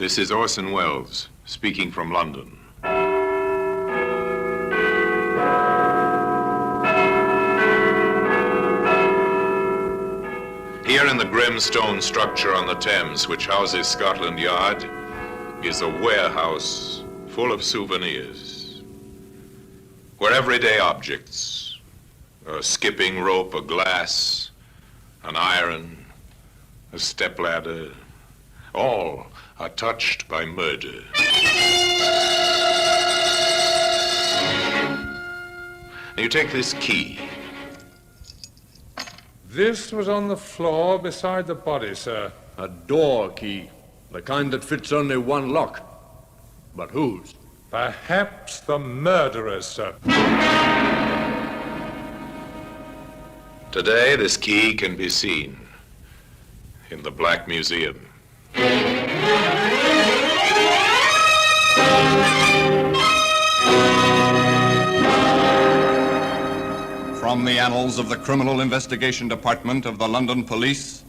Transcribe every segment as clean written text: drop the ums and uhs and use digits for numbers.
This is Orson Welles, speaking from London. Here in the grim stone structure on the Thames, which houses Scotland Yard, is a warehouse full of souvenirs, where everyday objects, a skipping rope, a glass, an iron, a stepladder, all are touched by murder. You take this key. This was on the floor beside the body, sir. A door key, the kind that fits only one lock. But whose? Perhaps the murderer's, sir. Today, this key can be seen in the Black Museum. From the annals of the Criminal Investigation Department of the London Police,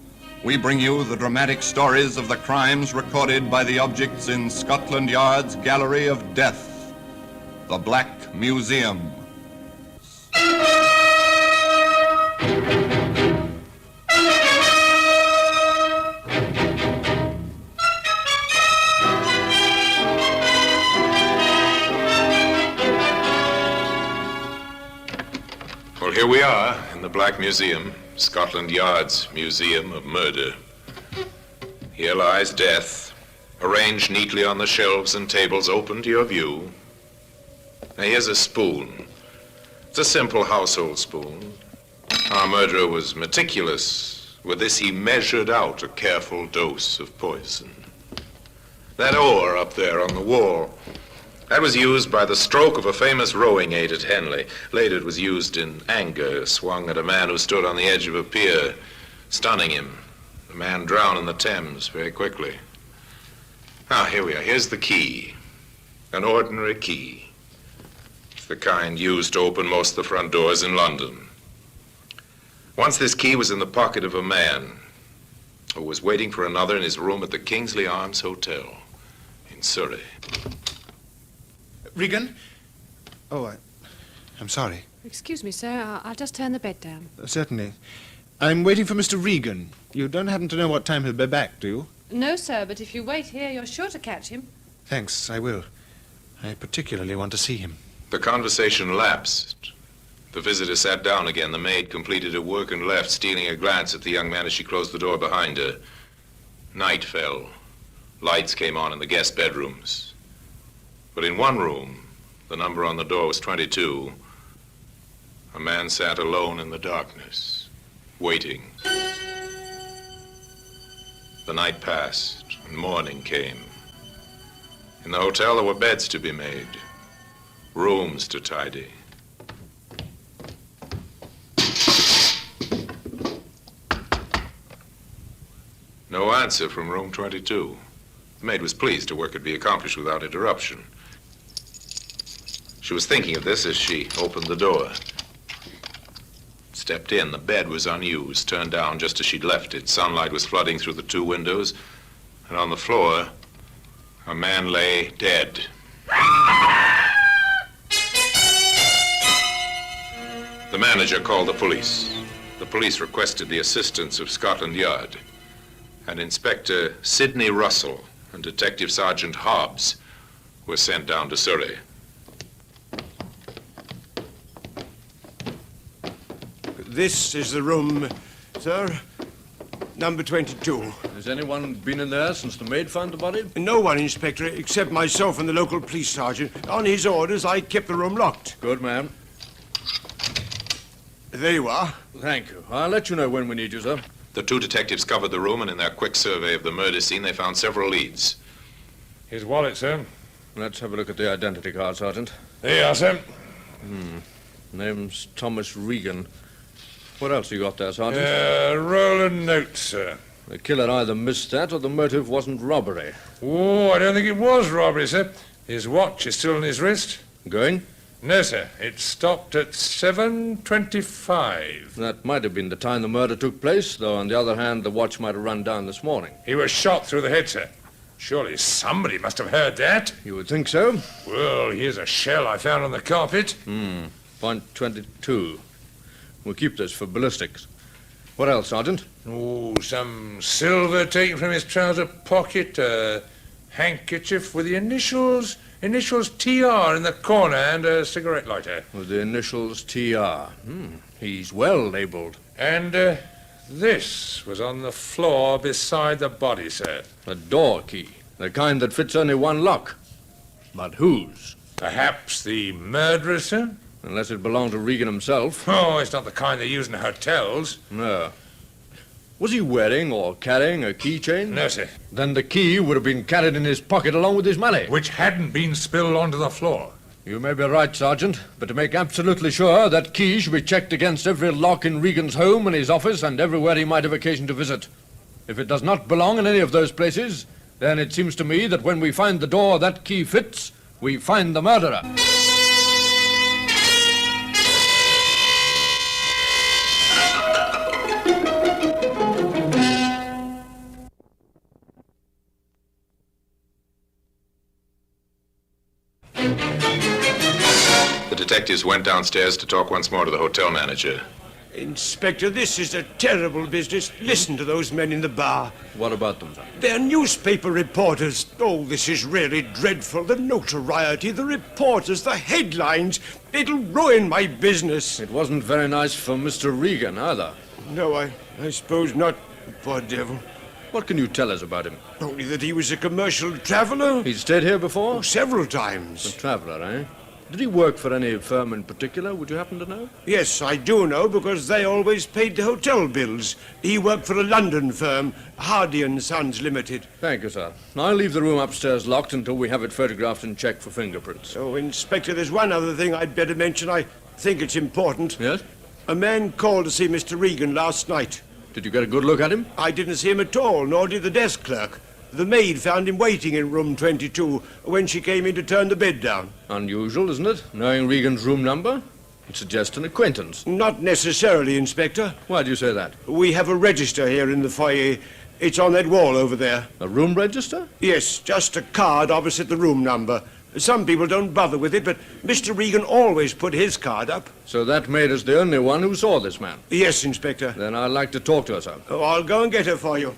we bring you the dramatic stories of the crimes recorded by the objects in Scotland Yard's Gallery of Death, the Black Museum. Well, here we are in the Black Museum, Scotland Yard's Museum of Murder. Here lies death, arranged neatly on the shelves and tables open to your view. Now, here's a spoon. It's a simple household spoon. Our murderer was meticulous. With this, he measured out a careful dose of poison. That oar up there on the wall, that was used by the stroke of a famous rowing aid at Henley. Later, it was used in anger, swung at a man who stood on the edge of a pier, stunning him. The man drowned in the Thames very quickly. Now, here we are. Here's the key. An ordinary key. It's the kind used to open most of the front doors in London. Once this key was in the pocket of a man who was waiting for another in his room at the Kingsley Arms Hotel in Surrey. Regan? Oh, I'm sorry. Excuse me, sir. I'll just turn the bed down. Certainly. I'm waiting for Mr. Regan. You don't happen to know what time he'll be back, do you? No, sir, but if you wait here, you're sure to catch him. Thanks, I will. I particularly want to see him. The conversation lapsed. The visitor sat down again. The maid completed her work and left, stealing a glance at the young man as she closed the door behind her. Night fell. Lights came on in the guest bedrooms. But in one room, the number on the door was 22. A man sat alone in the darkness, waiting. The night passed, and morning came. In the hotel, there were beds to be made, rooms to tidy. No answer from room 22. The maid was pleased her work could be accomplished without interruption. She was thinking of this as she opened the door. Stepped in. The bed was unused, turned down just as she'd left it. Sunlight was flooding through the two windows, and on the floor, a man lay dead. The manager called the police. The police requested the assistance of Scotland Yard, and Inspector Sidney Russell and Detective Sergeant Hobbs were sent down to Surrey. This is the room, sir. Number 22. Has anyone been in there since the maid found the body? No one, Inspector, except myself and the local police sergeant. On his orders, I kept the room locked. Good, ma'am. There you are. Thank you. I'll let you know when we need you, sir. The two detectives covered the room, and in their quick survey of the murder scene, they found several leads. His wallet, sir. Let's have a look at the identity card, Sergeant. There you are, sir. Name's Thomas Regan. What else you got there, Sergeant? Roll of notes, sir. The killer either missed that or the motive wasn't robbery. Oh, I don't think it was robbery, sir. His watch is still on his wrist. Going? No, sir. It stopped at 7:25. That might have been the time the murder took place, though on the other hand, the watch might have run down this morning. He was shot through the head, sir. Surely somebody must have heard that. You would think so. Well, here's a shell I found on the carpet. Point 22. We'll keep this for ballistics. What else, Sergeant? Oh, some silver taken from his trouser pocket, a handkerchief with the initials TR in the corner, and a cigarette lighter. With the initials TR. He's well labelled. And this was on the floor beside the body, sir. A door key. The kind that fits only one lock. But whose? Perhaps the murderer, sir? Unless it belonged to Regan himself. Oh, it's not the kind they use in hotels. No. Was he wearing or carrying a keychain? No, sir. Then the key would have been carried in his pocket along with his money. Which hadn't been spilled onto the floor. You may be right, Sergeant, but to make absolutely sure, that key should be checked against every lock in Regan's home and his office and everywhere he might have occasion to visit. If it does not belong in any of those places, then it seems to me that when we find the door that key fits, we find the murderer. The detectives went downstairs to talk once more to the hotel manager. Inspector, this is a terrible business. Listen to those men in the bar. What about them, sir? They're newspaper reporters. Oh, this is really dreadful. The notoriety, the reporters, the headlines. It'll ruin my business. It wasn't very nice for Mr. Regan, either. No, I suppose not. Poor devil. What can you tell us about him? Only that he was a commercial traveler. He's stayed here before? Several A times. traveller, eh? Did he work for any firm in particular? Would you happen to know? Yes, I do know, because they always paid the hotel bills. He worked for a London firm, Hardy and Sons Limited. Thank you, sir. I'll leave the room upstairs locked until we have it photographed and checked for fingerprints. Oh, Inspector, there's one other thing I'd better mention. I think it's important. Yes? A man called to see Mr. Regan last night. Did you get a good look at him? I didn't see him at all, nor did the desk clerk. The maid found him waiting in room 22 when she came in to turn the bed down. Unusual, isn't it? Knowing Regan's room number? It suggests an acquaintance. Not necessarily, Inspector. Why do you say that? We have a register here in the foyer. It's on that wall over there. A room register? Yes, just a card opposite the room number. Some people don't bother with it, but Mr. Regan always put his card up. So that maid is the only one who saw this man. Yes, Inspector. Then I'd like to talk to her, sir. Oh, I'll go and get her for you.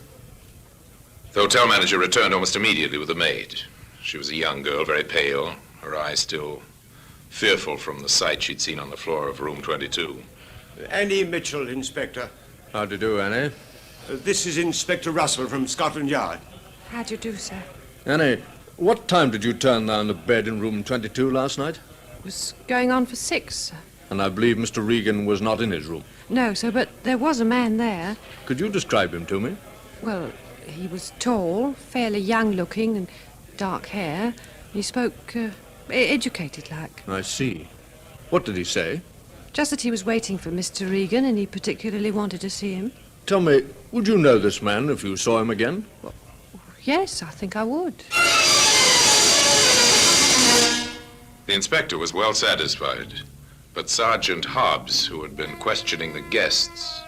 The hotel manager returned almost immediately with the maid. She was a young girl, very pale, her eyes still fearful from the sight she'd seen on the floor of room 22. Annie Mitchell, Inspector. How do you do, Annie? This is Inspector Russell from Scotland Yard. How do you do, sir? Annie, what time did you turn down the bed in room 22 last night? It was going on for 6, sir. And I believe Mr. Regan was not in his room. No, sir, but there was a man there. Could you describe him to me? Well, he was tall, fairly young-looking, and dark hair. He spoke educated-like. I see. What did he say? Just that he was waiting for Mr. Regan, and he particularly wanted to see him. Tell me, would you know this man if you saw him again? Yes, I think I would. The inspector was well satisfied, but Sergeant Hobbs, who had been questioning the guests,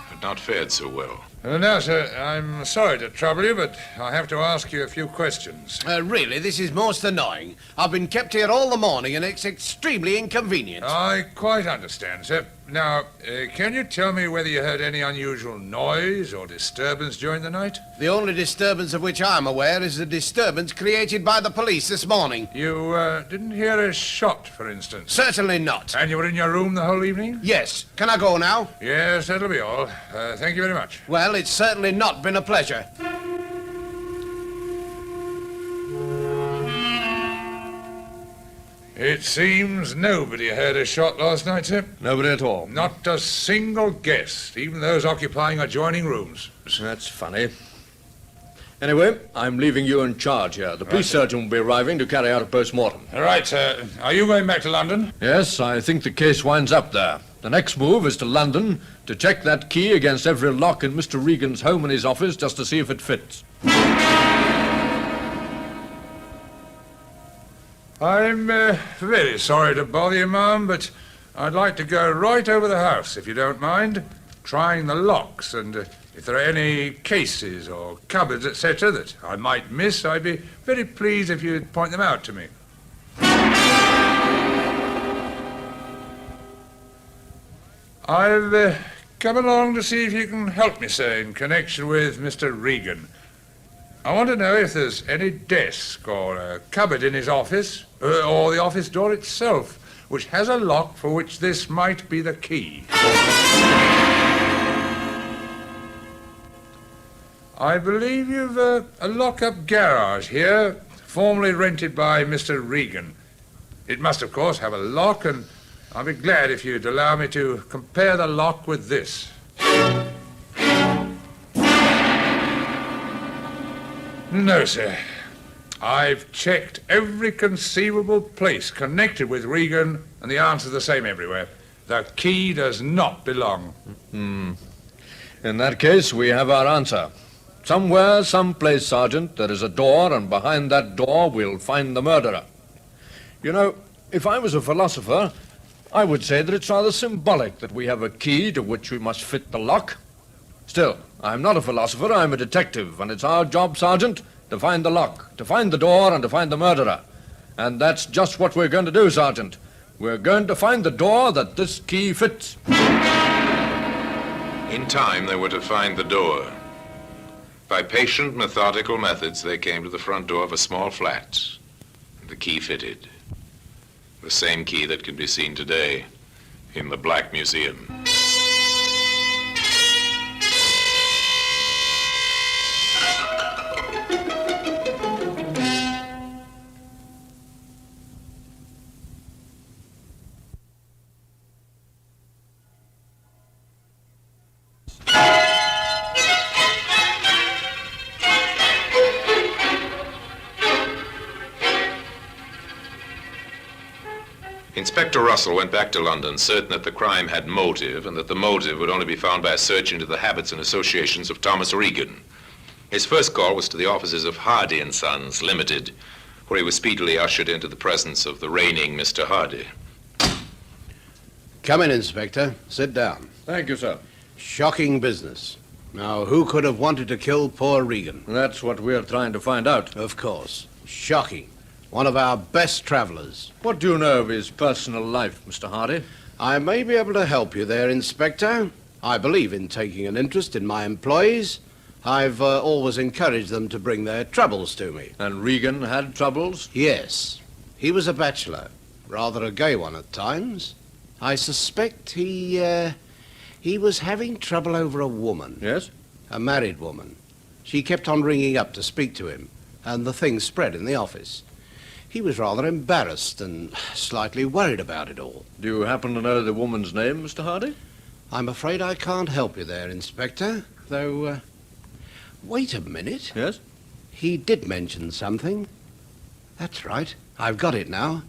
had not fared so well. Now, sir, I'm sorry to trouble you, but I have to ask you a few questions. Really, this is most annoying. I've been kept here all the morning, and it's extremely inconvenient. I quite understand, sir. Now, can you tell me whether you heard any unusual noise or disturbance during the night? The only disturbance of which I'm aware is the disturbance created by the police this morning. You didn't hear a shot, for instance? Certainly not. And you were in your room the whole evening? Yes. Can I go now? Yes, that'll be all. Thank you very much. Well, it's certainly not been a pleasure. It seems nobody heard a shot last night, sir. Nobody at all. Not a single guest, even those occupying adjoining rooms. That's funny. Anyway, I'm leaving you in charge here. The police surgeon will be arriving to carry out a post-mortem. All right, sir. Are you going back to London? Yes, I think the case winds up there. The next move is to London to check that key against every lock in Mr. Regan's home and his office just to see if it fits. I'm very sorry to bother you, ma'am, but I'd like to go right over the house, if you don't mind, trying the locks and If there are any cases or cupboards, etc., that I might miss, I'd be very pleased if you'd point them out to me. I've come along to see if you can help me, sir, in connection with Mr. Regan. I want to know if there's any desk or a cupboard in his office, or the office door itself, which has a lock for which this might be the key. I believe you've a lock-up garage here, formerly rented by Mr. Regan. It must, of course, have a lock, and I'll be glad if you'd allow me to compare the lock with this. No, sir. I've checked every conceivable place connected with Regan, and the answer's the same everywhere. The key does not belong. In that case, we have our answer. Somewhere, someplace, Sergeant, there is a door, and behind that door we'll find the murderer. You know, if I was a philosopher, I would say that it's rather symbolic that we have a key to which we must fit the lock. Still, I'm not a philosopher, I'm a detective, and it's our job, Sergeant, to find the lock, to find the door, and to find the murderer. And that's just what we're going to do, Sergeant. We're going to find the door that this key fits. In time, they were to find the door. By patient, methodical methods, they came to the front door of a small flat. The key fitted. The same key that can be seen today in the Black Museum. Inspector Russell went back to London, certain that the crime had motive, and that the motive would only be found by a search into the habits and associations of Thomas Regan. His first call was to the offices of Hardy & Sons, Limited, where he was speedily ushered into the presence of the reigning Mr. Hardy. Come in, Inspector. Sit down. Thank you, sir. Shocking business. Now, who could have wanted to kill poor Regan? That's what we're trying to find out. Of course. Shocking. One of our best travelers. What do you know of his personal life, Mr. Hardy? I may be able to help you there, Inspector. I believe in taking an interest in my employees. I've always encouraged them to bring their troubles to me. And Regan had troubles? Yes. He was a bachelor. Rather a gay one at times. I suspect he was having trouble over a woman. Yes? A married woman. She kept on ringing up to speak to him, and the thing spread in the office. He was rather embarrassed and slightly worried about it all. Do you happen to know the woman's name, Mr. Hardy? I'm afraid I can't help you there, Inspector, though, wait a minute. Yes? He did mention something. That's right. I've got it now.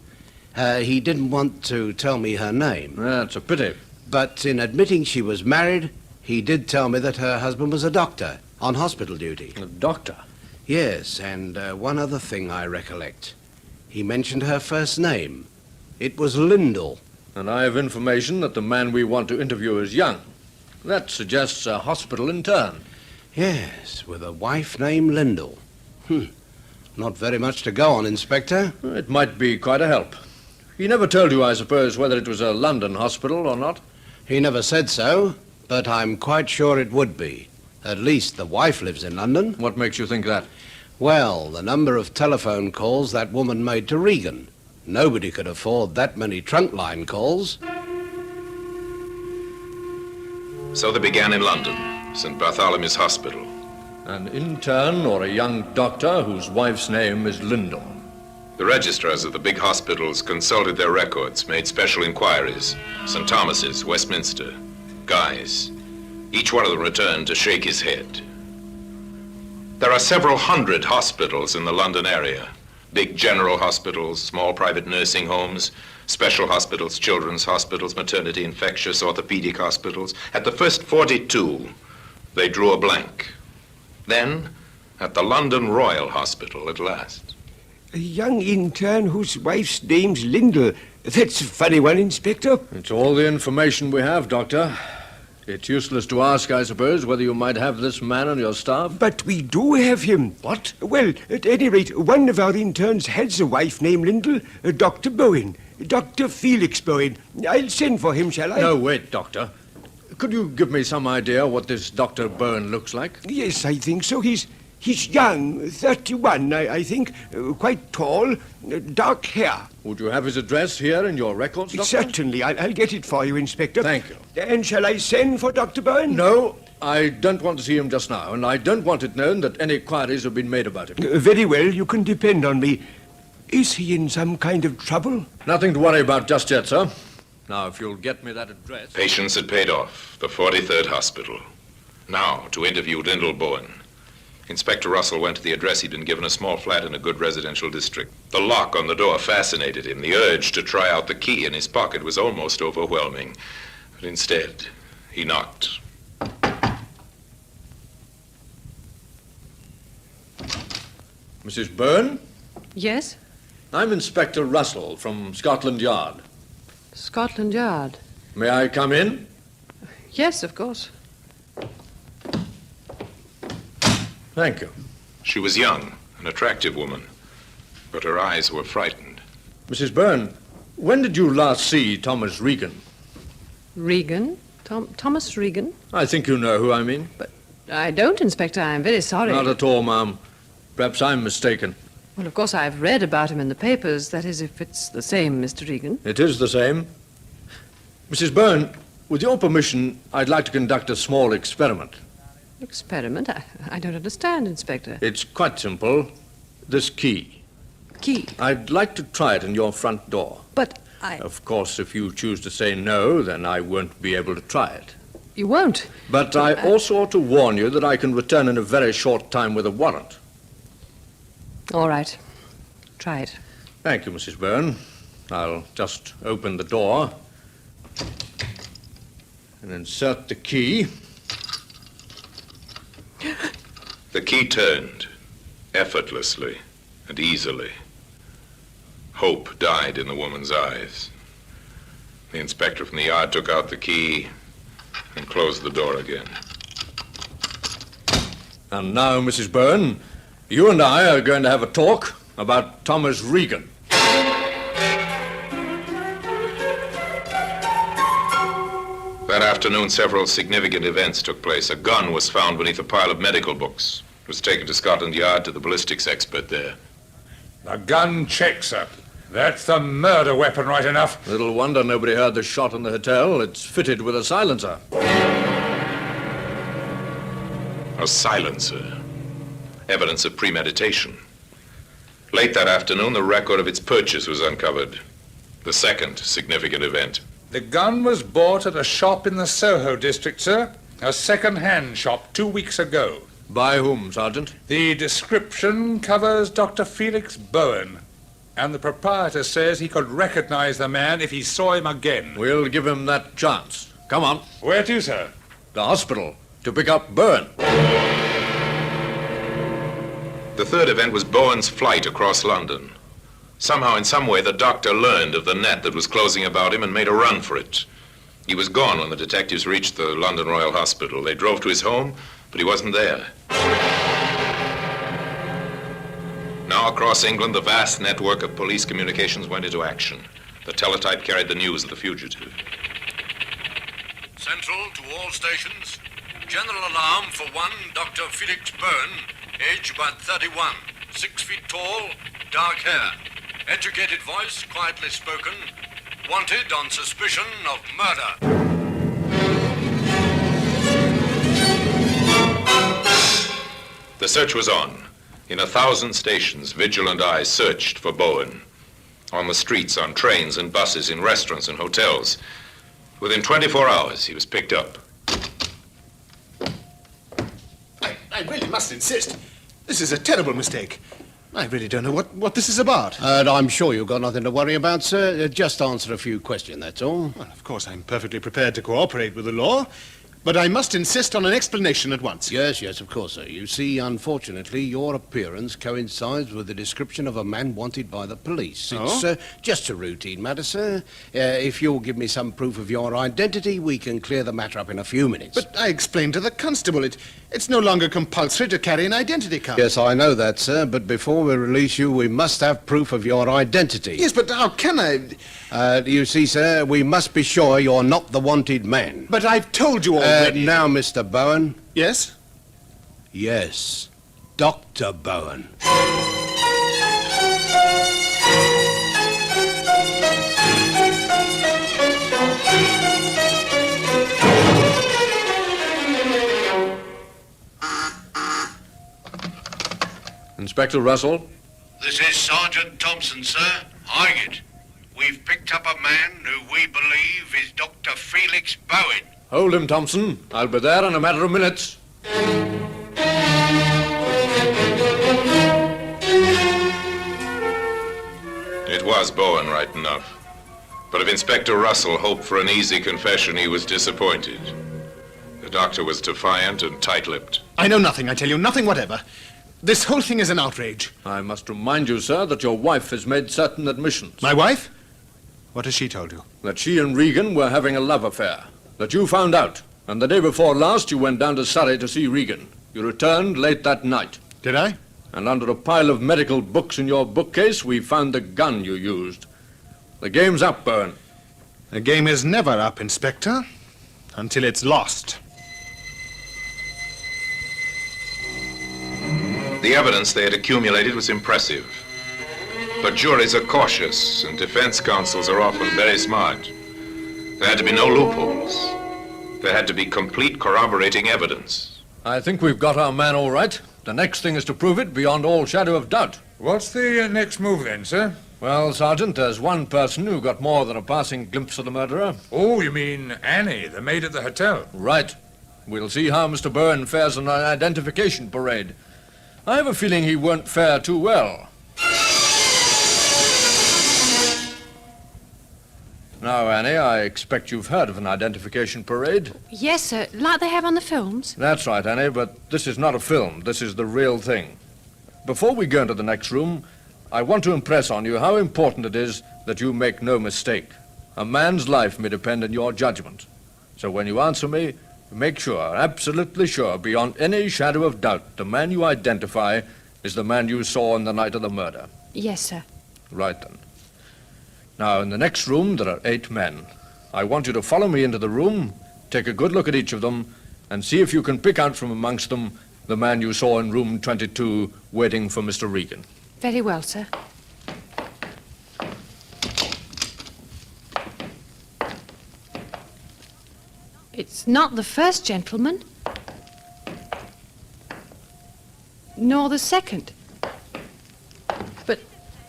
He didn't want to tell me her name. That's a pity. But in admitting she was married, he did tell me that her husband was a doctor on hospital duty. A doctor? Yes, and one other thing I recollect. He mentioned her first name. It was Lyndall. And I have information that the man we want to interview is young. That suggests a hospital intern. Yes, with a wife named Lyndall. Not very much to go on, Inspector. It might be quite a help. He never told you, I suppose, whether it was a London hospital or not? He never said so, but I'm quite sure it would be. At least the wife lives in London. What makes you think that? Well, the number of telephone calls that woman made to Regan. Nobody could afford that many trunk line calls. So they began in London, St. Bartholomew's Hospital. An intern or a young doctor whose wife's name is Lyndall. The registrars of the big hospitals consulted their records, made special inquiries. St. Thomas's, Westminster, Guy's. Each one of them returned to shake his head. There are several hundred hospitals in the London area. Big general hospitals, small private nursing homes, special hospitals, children's hospitals, maternity, infectious, orthopedic hospitals. At the first 42, they drew a blank. Then, at the London Royal Hospital at last. A young intern whose wife's name's Lyndall. That's a funny one, Inspector. It's all the information we have, Doctor. It's useless to ask, I suppose, whether you might have this man on your staff. But we do have him. What? Well, at any rate, one of our interns has a wife named Lyndall, Dr. Bowen. Dr. Felix Bowen. I'll send for him, shall I? No, wait, Doctor. Could you give me some idea what this Dr. Bowen looks like? Yes, I think so. He's young, 31, I think. Quite tall, dark hair. Would you have his address here in your records, Doctor? Certainly. I'll get it for you, Inspector. Thank you. And shall I send for Dr. Bowen? No, I don't want to see him just now, and I don't want it known that any inquiries have been made about him. Very well. You can depend on me. Is he in some kind of trouble? Nothing to worry about just yet, sir. Now, if you'll get me that address... Patients had paid off, the 43rd Hospital. Now, to interview Lyndall Bowen. Inspector Russell went to the address. He'd been given a small flat in a good residential district. The lock on the door fascinated him. The urge to try out the key in his pocket was almost overwhelming. But instead, he knocked. Mrs. Byrne? Yes? I'm Inspector Russell from Scotland Yard. Scotland Yard. May I come in? Yes, of course. Thank you. She was young, an attractive woman, but her eyes were frightened. Mrs. Byrne, when did you last see Thomas Regan? Regan? Thomas Regan? I think you know who I mean. But I don't, Inspector. I'm very sorry. Not at all, ma'am. Perhaps I'm mistaken. Well, of course, I've read about him in the papers. That is, if it's the same, Mr. Regan. It is the same. Mrs. Byrne, with your permission, I'd like to conduct a small experiment. Experiment? I don't understand, Inspector. It's quite simple. This key. Key? I'd like to try it in your front door. But Of course, if you choose to say no, then I won't be able to try it. You won't? But I also ought to warn you that I can return in a very short time with a warrant. All right. Try it. Thank you, Mrs. Byrne. I'll just open the door and insert the key. The key turned, effortlessly and easily. Hope died in the woman's eyes. The inspector from the yard took out the key and closed the door again. And now, Mrs. Byrne, you and I are going to have a talk about Thomas Regan. That afternoon, several significant events took place. A gun was found beneath a pile of medical books. It was taken to Scotland Yard to the ballistics expert there. The gun checks, sir. That's the murder weapon, right enough. Little wonder nobody heard the shot in the hotel. It's fitted with a silencer. A silencer. Evidence of premeditation. Late that afternoon, the record of its purchase was uncovered. The second significant event. The gun was bought at a shop in the Soho district, sir. A second-hand shop 2 weeks ago. By whom, Sergeant? The description covers Dr. Felix Bowen. And the proprietor says he could recognize the man if he saw him again. We'll give him that chance. Come on. Where to, sir? The hospital. To pick up Byrne. The third event was Bowen's flight across London. Somehow, in some way, the doctor learned of the net that was closing about him and made a run for it. He was gone when the detectives reached the London Royal Hospital. They drove to his home, but he wasn't there. Now, across England, the vast network of police communications went into action. The teletype carried the news of the fugitive. Central to all stations. General alarm for one Dr. Felix Byrne, age about 31, 6 feet tall, dark hair. Educated voice, quietly spoken. Wanted on suspicion of murder. The search was on. In 1,000 stations, vigilant eyes searched for Bowen. On the streets, on trains and buses, in restaurants and hotels. Within 24 hours, he was picked up. I really must insist. This is a terrible mistake. I really don't know what this is about. I'm sure you've got nothing to worry about, sir. Just answer a few questions, that's all. Well, of course, I'm perfectly prepared to cooperate with the law. But I must insist on an explanation at once. Yes, of course, sir. You see, unfortunately, your appearance coincides with the description of a man wanted by the police. It's just a routine matter, sir. If you'll give me some proof of your identity, we can clear the matter up in a few minutes. But I explained to the constable it's no longer compulsory to carry an identity card. Yes, I know that, sir, but before we release you, we must have proof of your identity. Yes, but how can I? You see, sir, we must be sure you're not the wanted man. But I've told you already. Now, Mr. Bowen. Yes? Yes, Dr. Bowen. Inspector Russell? This is Sergeant Thompson, sir. Highgate. We've picked up a man who we believe is Dr. Felix Bowen. Hold him, Thompson. I'll be there in a matter of minutes. It was Bowen, right enough. But if Inspector Russell hoped for an easy confession, he was disappointed. The doctor was defiant and tight-lipped. I know nothing, I tell you, nothing whatever. This whole thing is an outrage. I must remind you, sir, that your wife has made certain admissions. My wife? What has she told you? That she and Regan were having a love affair. That you found out. And the day before last, you went down to Surrey to see Regan. You returned late that night. Did I? And under a pile of medical books in your bookcase, we found the gun you used. The game's up, Bowen. The game is never up, Inspector, until it's lost. The evidence they had accumulated was impressive. But juries are cautious, and defense counsels are often very smart. There had to be no loopholes. There had to be complete corroborating evidence. I think we've got our man all right. The next thing is to prove it beyond all shadow of doubt. What's the next move then, sir? Well, Sergeant, there's one person who got more than a passing glimpse of the murderer. Oh, you mean Annie, the maid at the hotel? Right. We'll see how Mr. Bowen fares on an identification parade. I have a feeling he won't fare too well. Now, Annie, I expect you've heard of an identification parade. Yes, sir, like they have on the films. That's right, Annie, but this is not a film. This is the real thing. Before we go into the next room, I want to impress on you how important it is that you make no mistake. A man's life may depend on your judgment. So when you answer me, make sure, absolutely sure, beyond any shadow of doubt, the man you identify is the man you saw on the night of the murder. Yes, sir. Right then. Now, in the next room, there are 8 men. I want you to follow me into the room, take a good look at each of them, and see if you can pick out from amongst them the man you saw in room 22 waiting for Mr. Regan. Very well, sir. It's not the first gentleman, nor the second. But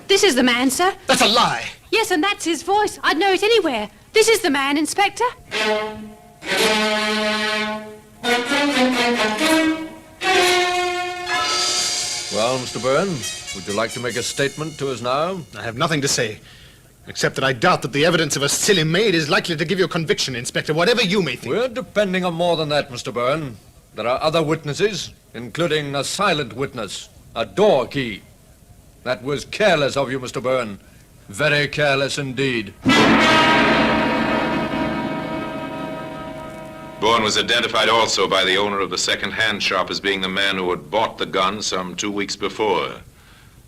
this is the man, sir. That's a lie. Yes, and that's his voice. I'd know it anywhere. This is the man, Inspector. Well, Mr. Bowen, would you like to make a statement to us now? I have nothing to say, except that I doubt that the evidence of a silly maid is likely to give you a conviction, Inspector, whatever you may think. We're depending on more than that, Mr. Bowen. There are other witnesses, including a silent witness, a door key. That was careless of you, Mr. Bowen. Very careless indeed. Bowen was identified also by the owner of the second-hand shop as being the man who had bought the gun some 2 weeks before.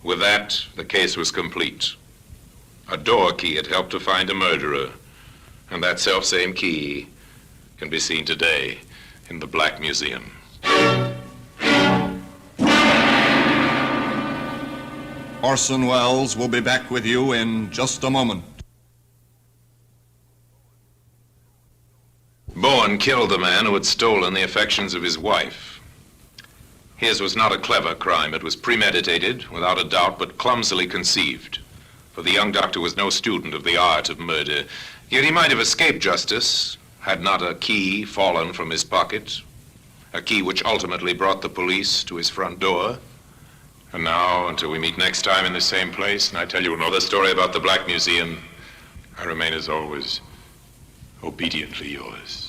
With that, the case was complete. A door key had helped to find a murderer, and that self-same key can be seen today in the Black Museum. Orson Welles will be back with you in just a moment. Bowen killed the man who had stolen the affections of his wife. His was not a clever crime. It was premeditated, without a doubt, but clumsily conceived. For the young doctor was no student of the art of murder. Yet he might have escaped justice had not a key fallen from his pocket, a key which ultimately brought the police to his front door. And now, until we meet next time in the same place, and I tell you another story about the Black Museum, I remain as always, obediently yours.